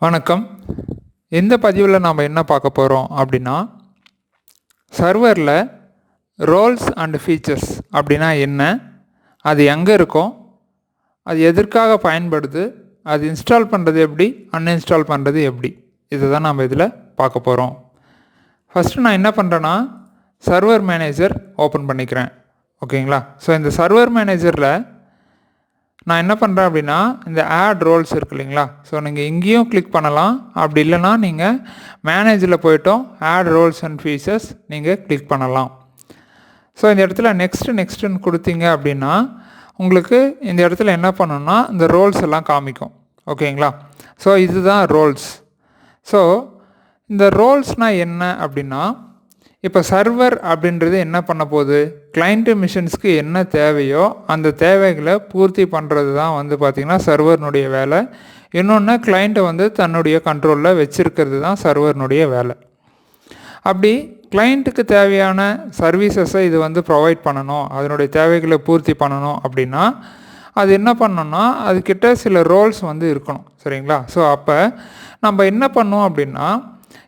வணக்கம். இந்த பதிவில் நாம் என்ன பார்க்க போகிறோம் அப்படின்னா, சர்வரில் ரோல்ஸ் அண்ட் ஃபீச்சர்ஸ் அப்படின்னா என்ன, அது எங்கே இருக்கும், அது எதற்காக பயன்படுது, அது இன்ஸ்டால் பண்ணுறது எப்படி, அன்இன்ஸ்டால் பண்ணுறது எப்படி, இதை தான் நாம் இதில் பார்க்க போகிறோம். ஃபஸ்ட்டு நான் என்ன பண்ணுறேன்னா, சர்வர் மேனேஜர் ஓப்பன் பண்ணிக்கிறேன். ஓகேங்களா? ஸோ இந்த சர்வர் மேனேஜரில் நான் என்ன பண்ணுறேன் அப்படின்னா, இந்த ஆட் ரோல்ஸ் இருக்கு இல்லைங்களா, ஸோ நீங்கள் இங்கேயும் கிளிக் பண்ணலாம். அப்படி இல்லைனா நீங்கள் மேனேஜரில் போய்ட்டோம் ஆட் ரோல்ஸ் அண்ட் ஃபீச்சர்ஸ் நீங்கள் கிளிக் பண்ணலாம். ஸோ இந்த இடத்துல நெக்ஸ்ட்டுன்னு கொடுத்தீங்க அப்படின்னா உங்களுக்கு இந்த இடத்துல என்ன பண்ணணும்னா இந்த ரோல்ஸ் எல்லாம் காமிக்கும். ஓகேங்களா? ஸோ இதுதான் ரோல்ஸ். ஸோ இந்த ரோல்ஸ்னால் என்ன அப்படின்னா, இப்போ சர்வர் அப்படின்றது என்ன பண்ண போகுது, கிளைண்ட்டு மிஷின்ஸ்க்கு என்ன தேவையோ அந்த தேவைகளை பூர்த்தி பண்ணுறது தான் பார்த்திங்கன்னா சர்வர்னுடைய வேலை. இன்னொன்று கிளைண்ட்டை தன்னுடைய கண்ட்ரோலில் வச்சுருக்கிறது தான் சர்வர்னுடைய வேலை. அப்படி கிளைண்ட்டுக்கு தேவையான சர்வீசஸை இது ப்ரொவைட் பண்ணணும், அதனுடைய தேவைகளை பூர்த்தி பண்ணணும் அப்படின்னா அது என்ன பண்ணணும்னா அதுக்கிட்ட சில ரோல்ஸ் இருக்கணும். சரிங்களா? ஸோ அப்போ நம்ம என்ன பண்ணோம் அப்படின்னா,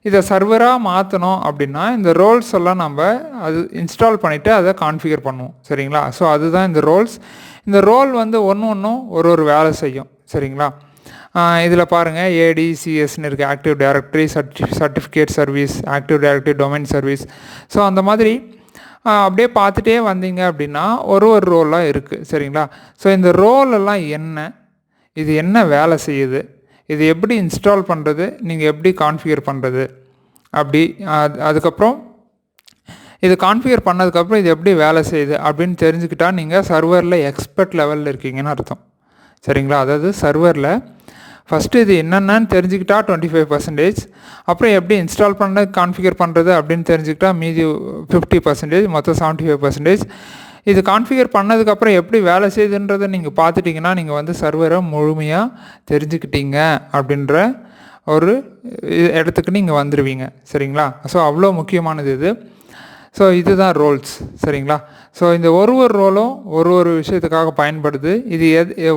இதை சர்வராக மாற்றணும் அப்படின்னா இந்த ரோல்ஸ் எல்லாம் நம்ம அது இன்ஸ்டால் பண்ணிவிட்டு அதை கான்ஃபிகர் பண்ணுவோம். சரிங்களா? ஸோ அதுதான் இந்த ரோல்ஸ். இந்த ரோல் ஒன்றும் ஒரு வேலை செய்யும். சரிங்களா? இதில் பாருங்கள், ஏடிசிஎஸ்ன்னு இருக்குது, active directory, certificate service, active directory domain service. So அந்த மாதிரி அப்படியே பார்த்துட்டே வந்தீங்க அப்படின்னா ஒரு ரோலாக இருக்குது. சரிங்களா? ஸோ இந்த ரோலெல்லாம் என்ன, இது என்ன வேலை செய்யுது, இது எப்படி இன்ஸ்டால் பண்ணுறது, நீங்கள் எப்படி கான்ஃபிகர் பண்ணுறது, அப்படி அதுக்கப்புறம் இது கான்ஃபிகர் பண்ணதுக்கப்புறம் இது எப்படி வேலை செய்யுது அப்படின்னு தெரிஞ்சுக்கிட்டால் நீங்கள் சர்வரில் எக்ஸ்பர்ட் லெவலில் இருக்கீங்கன்னு அர்த்தம். சரிங்களா? அதாவது சர்வரில் ஃபஸ்ட்டு இது என்னென்னு தெரிஞ்சுக்கிட்டா 25%, அப்புறம் எப்படி இன்ஸ்டால் பண்ண கான்ஃபிகர் பண்ணுறது அப்படின்னு தெரிஞ்சுக்கிட்டா மீதி 50%, மொத்தம் 75%. இது கான்ஃபிகர் பண்ணதுக்கப்புறம் எப்படி வேலை செய்யுதுன்றதை நீங்கள் பார்த்துட்டிங்கன்னா நீங்கள் சர்வரை முழுமையாக தெரிஞ்சுக்கிட்டீங்க அப்படின்ற ஒரு இடத்துக்கு நீங்கள் வந்துடுவீங்க. சரிங்களா? ஸோ அவ்வளோ முக்கியமானது இது. ஸோ இதுதான் ரோல்ஸ். சரிங்களா? ஸோ இந்த ஒரு ரோலும் ஒரு விஷயத்துக்காக பயன்படுது. இது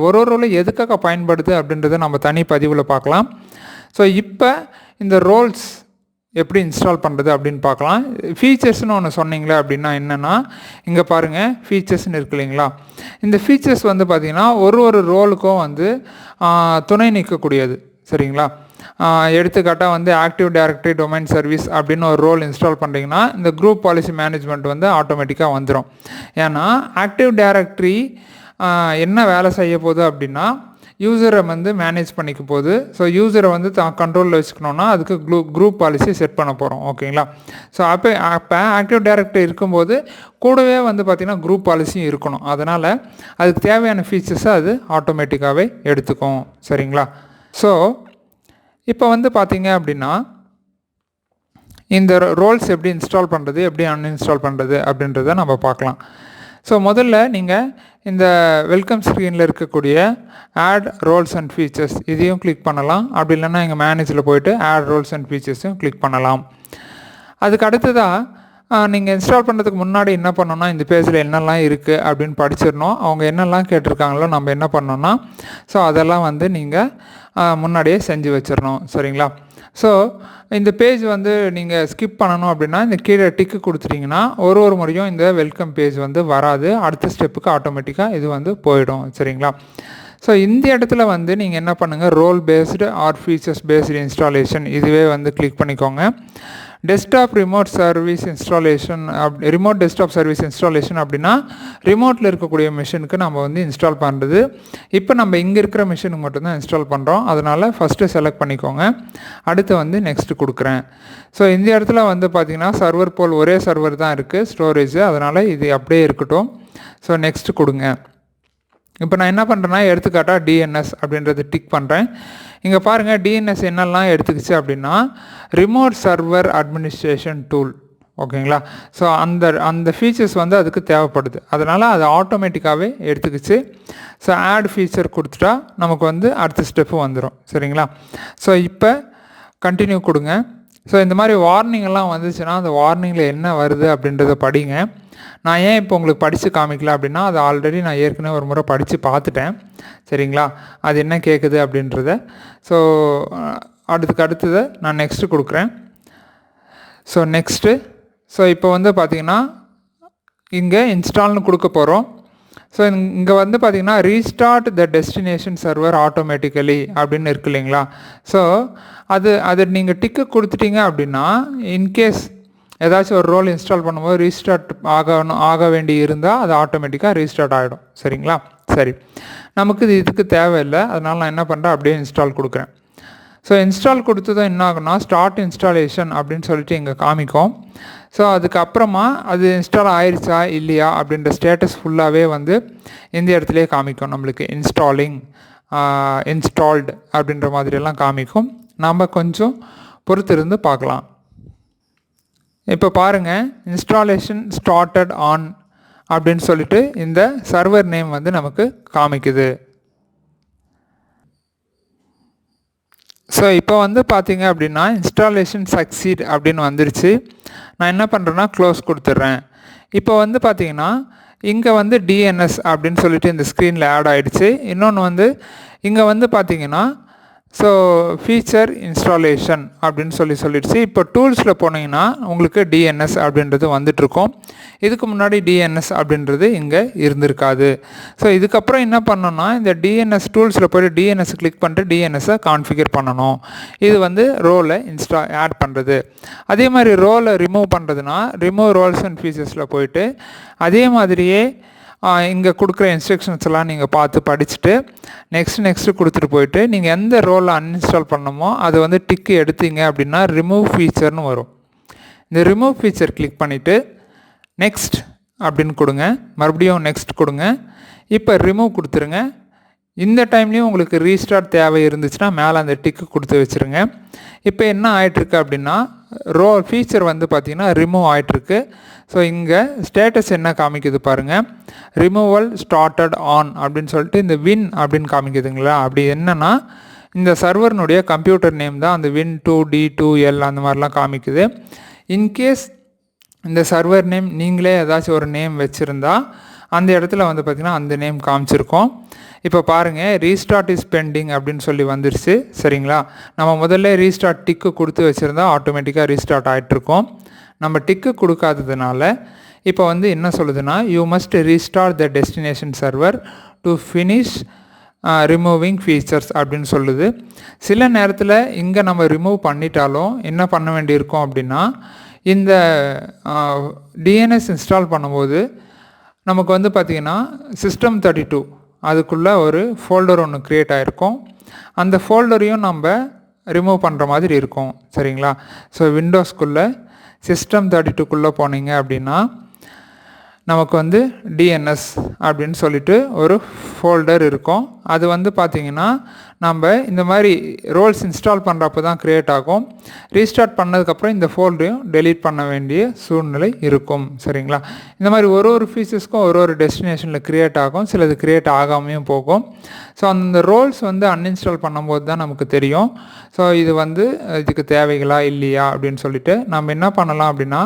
ஒரு ரோலும் எதுக்காக பயன்படுது அப்படின்றத நம்ம தனி பதிவில் பார்க்கலாம். ஸோ இப்போ இந்த ரோல்ஸ் எப்படி இன்ஸ்டால் பண்ணுறது அப்படின்னு பார்க்கலாம். ஃபீச்சர்ஸ்னு ஒன்று சொன்னீங்களே அப்படின்னா என்னென்னா, இங்கே பாருங்கள் ஃபீச்சர்ஸ்னு இருக்கு இல்லைங்களா, இந்த ஃபீச்சர்ஸ் பார்த்திங்கன்னா ஒரு ரோலுக்கும் துணை நிற்கக்கூடியது. சரிங்களா? எடுத்துக்காட்டாக ஆக்டிவ் டைரக்டரி டொமைன் சர்வீஸ் அப்படின்னு ஒரு ரோல் இன்ஸ்டால் பண்ணுறீங்கன்னா இந்த குரூப் பாலிசி மேனேஜ்மெண்ட் ஆட்டோமேட்டிக்காக வந்துடும். ஏன்னா ஆக்டிவ் டைரக்டரி என்ன வேலை செய்ய போகுது அப்படின்னா யூசரை மேனேஜ் பண்ணிக்க போகுது. ஸோ யூசரை தான் கண்ட்ரோலில் வச்சுக்கணுன்னா அதுக்கு குரூப் பாலிசி செட் பண்ண போகிறோம். ஓகேங்களா? ஸோ அப்போ ஆக்டிவ் டைரக்டரி இருக்கும்போது கூடவே பார்த்திங்கன்னா குரூப் பாலிசியும் இருக்கணும். அதனால் அதுக்கு தேவையான ஃபீச்சர்ஸை அது ஆட்டோமேட்டிக்காகவே எடுத்துக்கும். சரிங்களா? ஸோ இப்போ பார்த்தீங்க அப்படின்னா இந்த ரோல்ஸ் எப்படி இன்ஸ்டால் பண்ணுறது, எப்படி அன்இன்ஸ்டால் பண்ணுறது அப்படின்றத நம்ம பார்க்கலாம். ஸோ முதல்ல நீங்கள் இந்த வெல்கம் ஸ்க்ரீனில் இருக்கக்கூடிய ஆட் ரோல்ஸ் அண்ட் ஃபீச்சர்ஸ் இதையும் கிளிக் பண்ணலாம். அப்படி இல்லைன்னா எங்கள் மேனேஜரில் போய்ட்டு ஆட் ரோல்ஸ் அண்ட் ஃபீச்சர்ஸையும் கிளிக் பண்ணலாம். அதுக்கு அடுத்ததாக நீங்கள் இன்ஸ்டால் பண்ணுறதுக்கு முன்னாடி என்ன பண்ணோன்னா இந்த பேஜில் என்னெல்லாம் இருக்குது அப்படின்னு படிச்சிடணும். அவங்க என்னெல்லாம் கேட்டிருக்காங்களோ நம்ம என்ன பண்ணோன்னா ஸோ அதெல்லாம் நீங்கள் முன்னாடியே செஞ்சு வச்சிடணும். சரிங்களா? ஸோ இந்த பேஜ் நீங்கள் ஸ்கிப் பண்ணணும் அப்படின்னா இந்த கீழே டிக்கு கொடுத்துட்டிங்கன்னா ஒரு முறையும் இந்த வெல்கம் பேஜ் வராது. அடுத்த ஸ்டெப்புக்கு ஆட்டோமேட்டிக்காக இது போயிடும். சரிங்களா? ஸோ இந்த இடத்துல நீங்கள் என்ன பண்ணுங்கள், role based or features based installation இதுவே கிளிக் பண்ணிக்கோங்க. Desktop remote service installation remote desktop service installation அப்படின்னா ரிமோட்டில் இருக்கக்கூடிய மிஷினுக்கு நம்ம இன்ஸ்டால் பண்ணுறது. இப்போ நம்ம இங்கே இருக்கிற மிஷினுக்கு மட்டும்தான் இன்ஸ்டால் பண்ணுறோம். அதனால் ஃபஸ்ட்டு செலக்ட் பண்ணிக்கோங்க. அடுத்து நெக்ஸ்ட்டு கொடுக்குறேன். ஸோ இந்த இடத்துல பார்த்திங்கன்னா சர்வர் போல் ஒரே சர்வர் தான் இருக்குது ஸ்டோரேஜ், அதனால் இது அப்படியே இருக்கட்டும். ஸோ நெக்ஸ்ட்டு கொடுங்க. இப்போ நான் என்ன பண்ணுறேன்னா எடுத்துக்காட்டாக டிஎன்எஸ் அப்படின்றத டிக் பண்ணுறேன். இங்கே பாருங்கள் டிஎன்எஸ் என்னெல்லாம் எடுத்துக்கிச்சு அப்படின்னா ரிமோட் சர்வர் அட்மினிஸ்ட்ரேஷன் டூல். ஓகேங்களா? ஸோ அந்த ஃபீச்சர்ஸ் அதுக்கு தேவைப்படுது. அதனால் அது ஆட்டோமேட்டிக்காகவே எடுத்துக்கிச்சு. ஸோ ஆட் ஃபீச்சர் கொடுத்துட்டா நமக்கு அடுத்த ஸ்டெப்பு வந்துடும். சரிங்களா? ஸோ இப்போ கண்டினியூ கொடுங்க. ஸோ இந்த மாதிரி வார்னிங் எல்லாம் வந்துச்சுன்னா அந்த வார்னிங்கில் என்ன வருது அப்படின்றத படிங்க. நான் ஏன் இப்போ உங்களுக்கு படித்து காமிக்கல அப்படின்னா அது ஆல்ரெடி நான் ஏற்கனவே ஒரு முறை படித்து பார்த்துட்டேன். சரிங்களா? அது என்ன கேட்குது அப்படின்றத. ஸோ அடுத்ததை நான் நெக்ஸ்ட்டு கொடுக்குறேன். ஸோ நெக்ஸ்ட்டு இப்போ வந்து பார்த்திங்கன்னா இங்கே இன்ஸ்டால்னு கொடுக்க போகிறோம். ஸோ இங்கே வந்து பார்த்திங்கன்னா ரீஸ்டார்ட் த டெஸ்டினேஷன் சர்வர் ஆட்டோமேட்டிக்கலி அப்படின்னு இருக்கு இல்லைங்களா. ஸோ அது நீங்கள் டிக்கு கொடுத்துட்டீங்க அப்படின்னா இன்கேஸ் ஏதாச்சும் ஒரு ரோல் இன்ஸ்டால் பண்ணும்போது ரீஸ்டார்ட் ஆக வேண்டி இருந்தால் அது ஆட்டோமேட்டிக்காக ரீஸ்டார்ட் ஆகிடும். சரிங்களா? சரி, நமக்கு இதுக்கு தேவையில்லை. அதனால் நான் என்ன பண்ணுறேன், அப்படியே இன்ஸ்டால் கொடுக்குறேன். ஸோ இன்ஸ்டால் கொடுத்ததும் என்ன ஆகுனா ஸ்டார்ட் இன்ஸ்டாலேஷன் அப்படின்னு சொல்லிட்டு இங்கே காமிக்கும். ஸோ அதுக்கப்புறமா அது இன்ஸ்டால் ஆயிடுச்சா இல்லையா அப்படின்ற ஸ்டேட்டஸ் ஃபுல்லாகவே வந்து இந்த இடத்துலையே காமிக்கும். நம்மளுக்கு இன்ஸ்டால்டு அப்படின்ற மாதிரியெல்லாம் காமிக்கும். நம்ம கொஞ்சம் பொறுத்திருந்து பார்க்கலாம். இப்போ பாருங்கள், இன்ஸ்டாலேஷன் ஸ்டார்டட் ஆன் அப்படின்னு சொல்லிட்டு இந்த சர்வர் நேம் வந்து நமக்கு காமிக்குது. ஸோ இப்போ வந்து பார்த்தீங்க அப்படின்னா இன்ஸ்டாலேஷன் சக்சீட் அப்படின்னு வந்துருச்சு. நான் என்ன பண்ணுறேன்னா க்ளோஸ் கொடுத்துட்றேன். இப்போ வந்து பார்த்தீங்கன்னா இங்கே வந்து டிஎன்எஸ் அப்படின்னு சொல்லிட்டு இந்த ஸ்க்ரீனில் ஆட் ஆகிடுச்சு. இன்னொன்று வந்து இங்கே வந்து பார்த்தீங்கன்னா ஸோ ஃபீச்சர் இன்ஸ்டாலேஷன் அப்படின்னு சொல்லிடுச்சு. இப்போ டூல்ஸில் போனீங்கன்னா உங்களுக்கு டிஎன்எஸ் அப்படின்றது வந்துட்டுருக்கோம். இதுக்கு முன்னாடி டிஎன்எஸ் அப்படின்றது இங்கே இருந்திருக்காது. ஸோ இதுக்கப்புறம் என்ன பண்ணணும்னா இந்த டிஎன்எஸ் டூல்ஸில் போய்ட்டு டிஎன்எஸ் கிளிக் பண்ணிட்டு டிஎன்எஸ்ஸை கான்ஃபிகர் பண்ணணும். இது வந்து ரோலை ஆட் பண்ணுறது. அதே மாதிரி ரோலை ரிமூவ் பண்ணுறதுனா ரிமூவ் ரோல்ஸ் அண்ட் ஃபீச்சர்ஸில் போயிட்டு அதே மாதிரியே இங்கே கொடுக்குற இன்ஸ்ட்ரக்ஷன்ஸ் எல்லாம் நீங்கள் பார்த்து படிச்சுட்டு நெக்ஸ்ட்டு கொடுத்துட்டு போயிட்டு நீங்கள் எந்த ரோலை அன்இன்ஸ்டால் பண்ணணுமோ அது வந்து டிக்கு எடுத்தீங்க அப்படின்னா ரிமூவ் ஃபீச்சர்னு வரும். இந்த ரிமூவ் ஃபீச்சர் கிளிக் பண்ணிவிட்டு நெக்ஸ்ட் அப்படின்னு கொடுங்க. மறுபடியும் நெக்ஸ்ட் கொடுங்க. இப்போ ரிமூவ் கொடுத்துருங்க. இந்த டைம்லேயும் உங்களுக்கு ரீஸ்டார்ட் தேவை இருந்துச்சுன்னா மேலே அந்த டிக்கு கொடுத்து வச்சுருங்க. இப்போ என்ன ஆகிட்டுருக்கு அப்படின்னா ஃபீச்சர் வந்து பார்த்திங்கன்னா ரிமூவ் ஆகிட்டுருக்கு. ஸோ இங்கே ஸ்டேட்டஸ் என்ன காமிக்குது பாருங்கள், ரிமூவல் ஸ்டார்டட் ஆன் அப்படின்னு சொல்லிட்டு இந்த வின் அப்படின்னு காமிக்குதுங்களா. அப்படி என்னென்னா இந்த சர்வர்னுடைய கம்ப்யூட்டர் நேம் தான் அந்த Win2D2L அந்த மாதிரிலாம் காமிக்குது. இன்கேஸ் இந்த சர்வர் நேம் நீங்களே ஏதாச்சும் ஒரு நேம் வச்சுருந்தா அந்த இடத்துல வந்து பார்த்திங்கன்னா அந்த நேம் காமிச்சிருக்கோம். இப்போ பாருங்கள், ரீஸ்டார்ட் இஸ் பெண்டிங் அப்படின்னு சொல்லி வந்துருச்சு. சரிங்களா? நம்ம முதல்ல ரீஸ்டார்ட் டிக்கு கொடுத்து வச்சுருந்தா ஆட்டோமேட்டிக்காக ரீஸ்டார்ட் ஆகிட்ருக்கோம். நம்ம டிக்கு கொடுக்காததுனால இப்போ வந்து என்ன சொல்லுதுன்னா you must restart the destination server to finish removing features அப்படின்னு சொல்லுது. சில நேரத்தில் இங்கே நம்ம ரிமூவ் பண்ணிட்டாலும் என்ன பண்ண வேண்டியிருக்கோம் அப்படின்னா இந்த டிஎன்எஸ் இன்ஸ்டால் பண்ணும்போது நமக்கு வந்து பார்த்திங்கன்னா System32 அதுக்குள்ளே ஒரு ஃபோல்டர் ஒன்று க்ரியேட் ஆகிருக்கும். அந்த ஃபோல்டரையும் நம்ம ரிமூவ் பண்ணுற மாதிரி இருக்கும். சரிங்களா? ஸோ விண்டோஸ்குள்ளே System32க்குள்ளே போனீங்க அப்படின்னா நமக்கு வந்து டிஎன்எஸ் அப்படின்னு சொல்லிட்டு ஒரு ஃபோல்டர் இருக்கும். அது வந்து பார்த்திங்கன்னா நம்ம இந்த மாதிரி ரோல்ஸ் இன்ஸ்டால் பண்ணுறப்போ தான் க்ரியேட் ஆகும். ரீஸ்டார்ட் பண்ணதுக்கப்புறம் இந்த ஃபோல்டரையும் டெலீட் பண்ண வேண்டிய சூழ்நிலை இருக்கும். சரிங்களா? இந்த மாதிரி ஒரு ஃபீச்சர்ஸ்க்கும் ஒரு டெஸ்டினேஷனில் க்ரியேட் ஆகும், சிலது க்ரியேட் ஆகாமையும் போகும். ஸோ அந்த ரோல்ஸ் வந்து அன்இன்ஸ்டால் பண்ணும்போது தான் நமக்கு தெரியும் ஸோ இது வந்து இதுக்கு தேவைகளா இல்லையா அப்படின்னு சொல்லிட்டு நம்ம என்ன பண்ணலாம் அப்படின்னா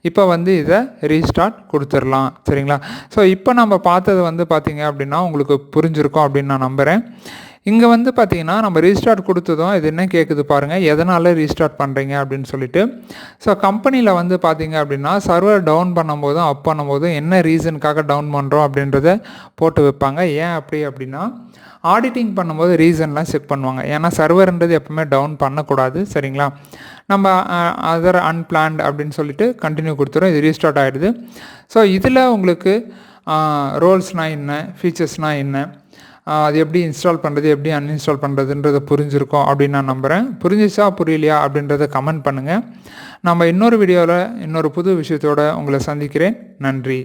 இப்போ வந்து இதை ரீஸ்டார்ட் கொடுத்துடலாம். சரிங்களா? ஸோ இப்போ நம்ம பார்த்தது வந்து பார்த்திங்க அப்படின்னா உங்களுக்கு புரிஞ்சிருக்கும் அப்படின்னு நான் நம்புகிறேன். இங்கே வந்து பார்த்திங்கன்னா நம்ம ரீஸ்டார்ட் கொடுத்ததும் இது என்ன கேட்குது பாருங்கள், எதனால் ரீஸ்டார்ட் பண்ணுறீங்க அப்படின்னு சொல்லிட்டு. ஸோ கம்பெனியில் வந்து பார்த்திங்க அப்படின்னா சர்வர் டவுன் பண்ணும்போதும் அப் பண்ணும்போதும் என்ன ரீசனுக்காக டவுன் பண்ணுறோம் அப்படின்றத போட்டு வைப்பாங்க. ஏன் அப்படின்னா ஆடிட்டிங் பண்ணும்போது ரீசன்லாம் செக் பண்ணுவாங்க. ஏன்னா சர்வர்ன்றது எப்பவுமே டவுன் பண்ணக்கூடாது. சரிங்களா? நம்ம அதர் அன்பிளான்ட் அப்படின்னு சொல்லிட்டு கண்டினியூ கொடுத்துரும், இது ரீஸ்டார்ட் ஆகிடுது. ஸோ இதில் உங்களுக்கு ரோல்ஸ்னால் என்ன, ஃபீச்சர்ஸ்னால் என்ன, அது எப்படி இன்ஸ்டால் பண்ணுறது, எப்படி அன்இன்ஸ்டால் பண்ணுறதுன்றதை புரிஞ்சிருக்கோம் அப்படின்னு நான் நம்புகிறேன். புரிஞ்சிச்சா புரியலையா அப்படின்றத கமெண்ட் பண்ணுங்கள். நம்ம இன்னொரு வீடியோவில் இன்னொரு புது விஷயத்தோடு உங்களை சந்திக்கிறேன். நன்றி.